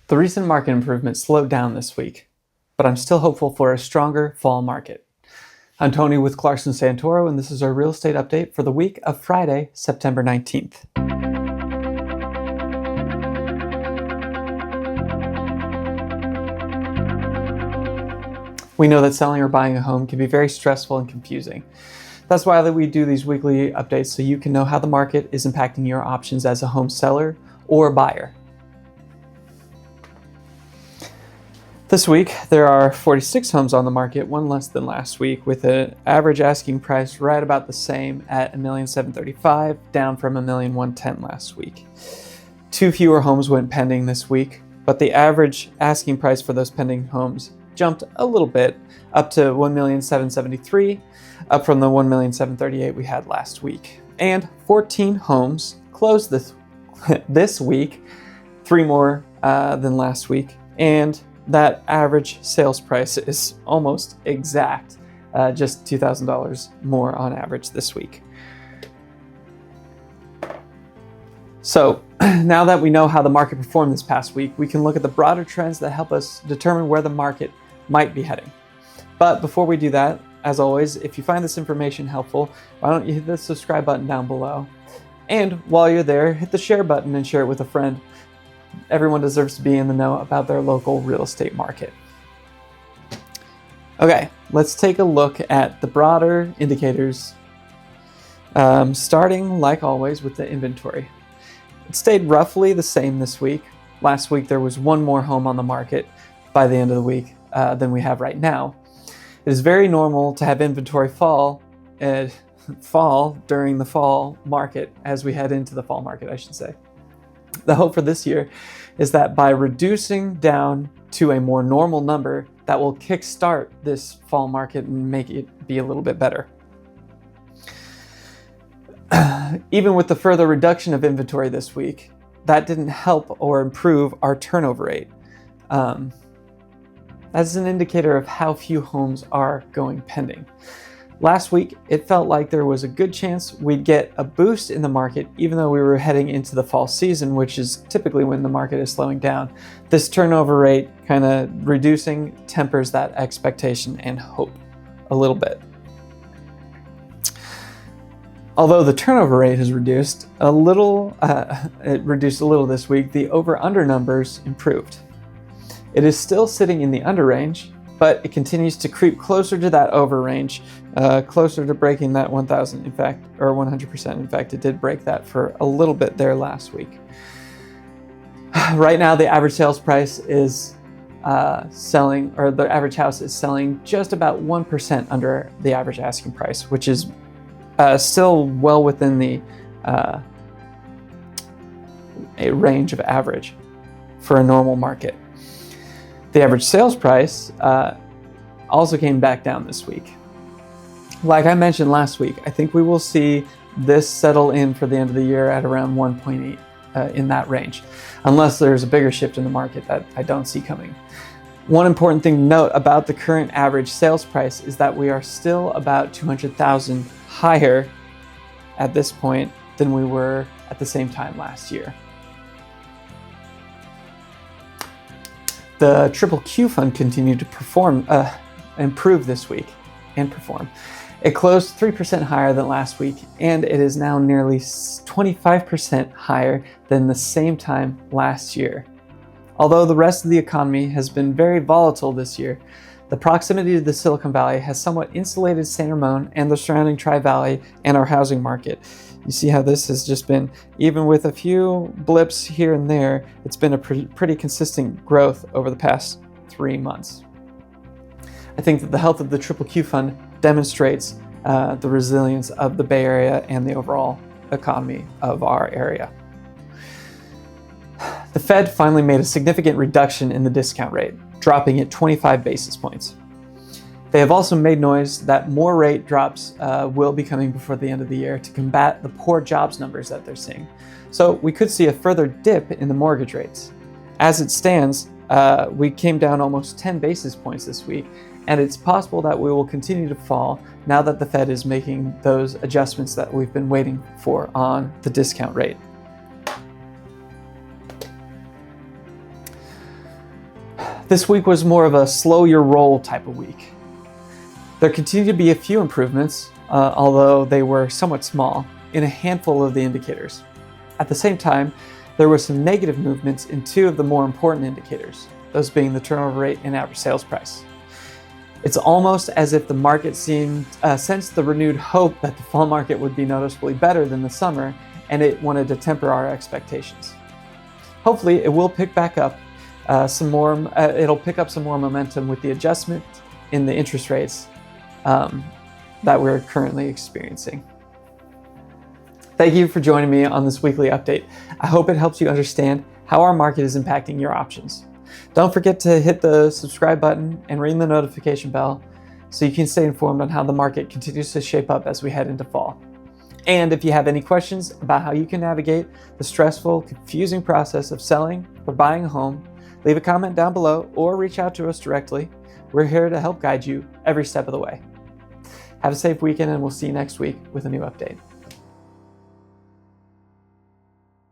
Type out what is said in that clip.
The recent market improvement slowed down this week, but I'm still hopeful for a stronger fall market. I'm Tony with Clarkson Santoro, and this is our real estate update for the week of Friday, September 19th. We know that selling or buying a home can be very stressful and confusing. That's why we do these weekly updates so you can know how the market is impacting your options as a home seller or buyer. This week, there are 46 homes on the market, one less than last week, with an average asking price right about the same at $1,735,000, down from $1,110,000 last week. 2 fewer homes went pending this week, but the average asking price for those pending homes jumped a little bit, up to $1,773,000, up from the $1,738,000 we had last week. And 14 homes closed this week, 3 more than last week, and that average sales price is almost exact, just $2,000 more on average this week. So now that we know how the market performed this past week, we can look at the broader trends that help us determine where the market might be heading. But before we do that, as always, if you find this information helpful, why don't you hit the subscribe button down below? And while you're there, hit the share button and share it with a friend. Everyone deserves to be in the know about their local real estate market. Okay, let's take a look at the broader indicators, starting, like always, with the inventory. It stayed roughly the same this week. Last week, there was 1 more home on the market by the end of the week than we have right now. It is very normal to have inventory fall during the fall market, as we head into the fall market, I should say. The hope for this year is that by reducing down to a more normal number, that will kickstart this fall market and make it be a little bit better. Even with the further reduction of inventory this week, that didn't help or improve our turnover rate. That's an indicator of how few homes are going pending. Last week, it felt like there was a good chance we'd get a boost in the market, even though we were heading into the fall season, which is typically when the market is slowing down. This turnover rate kind of reducing tempers that expectation and hope a little bit. Although the turnover rate has reduced a little, this week, the over-under numbers improved. It is still sitting in the under range, but it continues to creep closer to that over range, closer to breaking that 1,000, in fact, or 100%. In fact, it did break that for a little bit there last week. Right now, the average sales price is the average house is selling just about 1% under the average asking price, which is still well within the a range of average for a normal market. The average sales price also came back down this week. Like I mentioned last week, I think we will see this settle in for the end of the year at around 1.8 in that range, unless there's a bigger shift in the market that I don't see coming. One important thing to note about the current average sales price is that we are still about $200,000 higher at this point than we were at the same time last year. The Triple Q Fund continued to improve this week and perform. It closed 3% higher than last week, and it is now nearly 25% higher than the same time last year. Although the rest of the economy has been very volatile this year, the proximity to the Silicon Valley has somewhat insulated San Ramon and the surrounding Tri-Valley and our housing market. You see how this has just been, even with a few blips here and there, it's been a pretty consistent growth over the past 3 months. I think that the health of the Triple Q Fund demonstrates the resilience of the Bay Area and the overall economy of our area. The Fed finally made a significant reduction in the discount rate, dropping it 25 basis points. They have also made noise that more rate drops will be coming before the end of the year to combat the poor jobs numbers that they're seeing. So we could see a further dip in the mortgage rates. As it stands, we came down almost 10 basis points this week, and it's possible that we will continue to fall now that the Fed is making those adjustments that we've been waiting for on the discount rate. This week was more of a slow your roll type of week. There continued to be a few improvements, although they were somewhat small, in a handful of the indicators. At the same time, there were some negative movements in two of the more important indicators, those being the turnover rate and average sales price. It's almost as if the market sensed the renewed hope that the fall market would be noticeably better than the summer, and it wanted to temper our expectations. Hopefully, it will pick back up it'll pick up some more momentum with the adjustment in the interest rates that we're currently experiencing. Thank you for joining me on this weekly update. I hope it helps you understand how our market is impacting your options. Don't forget to hit the subscribe button and ring the notification bell so you can stay informed on how the market continues to shape up as we head into fall. And if you have any questions about how you can navigate the stressful, confusing process of selling or buying a home, leave a comment down below or reach out to us directly. We're here to help guide you every step of the way. Have a safe weekend, and we'll see you next week with a new update.